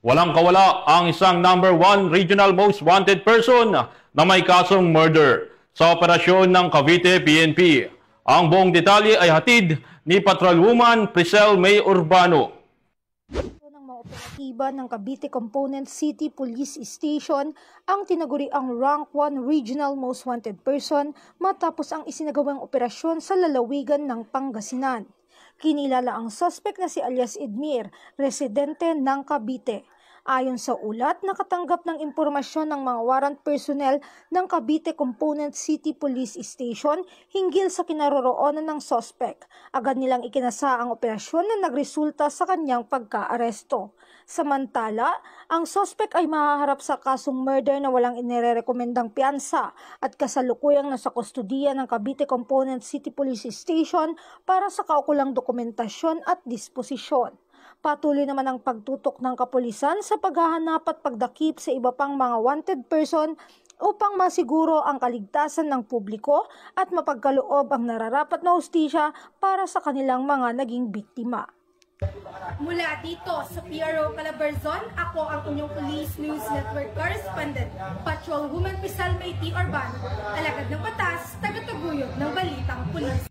Walang kawala ang isang #1 regional most wanted person na may kasong murder sa operasyon ng Cavite PNP. Ang buong detalye ay hatid ni Patrolwoman Priscel May Urbano. Ng mga operatiba ng Cavite Component City Police Station ang tinaguriang Rank 1 Regional Most Wanted Person matapos ang isinagawang operasyon sa lalawigan ng Pangasinan. Kinilala ang suspect na si alias Edmir, residente ng Cavite. Ayon sa ulat, nakatanggap ng impormasyon ng mga warrant personnel ng Cavite Component City Police Station hinggil sa kinaroroonan ng suspect. Agad nilang ikinasa ang operasyon na nagresulta sa kanyang pagka-aresto. Samantala, ang suspect ay mahaharap sa kasong murder na walang inirerekomendang piyansa at kasalukuyang nasa kustudiya ng Cavite Component City Police Station para sa kaukulang dokumentasyon at disposisyon. Patuloy naman ang pagtutok ng kapulisan sa paghahanap at pagdakip sa iba pang mga wanted person upang masiguro ang kaligtasan ng publiko at mapagkaloob ang nararapat na hustisya para sa kanilang mga naging biktima. Mula dito sa PRO Calabarzon, ako ang inyong Police News Network correspondent, Patrolwoman Priscel May Urbano, alagad ng batas, tagataguyod ng balitang pulis.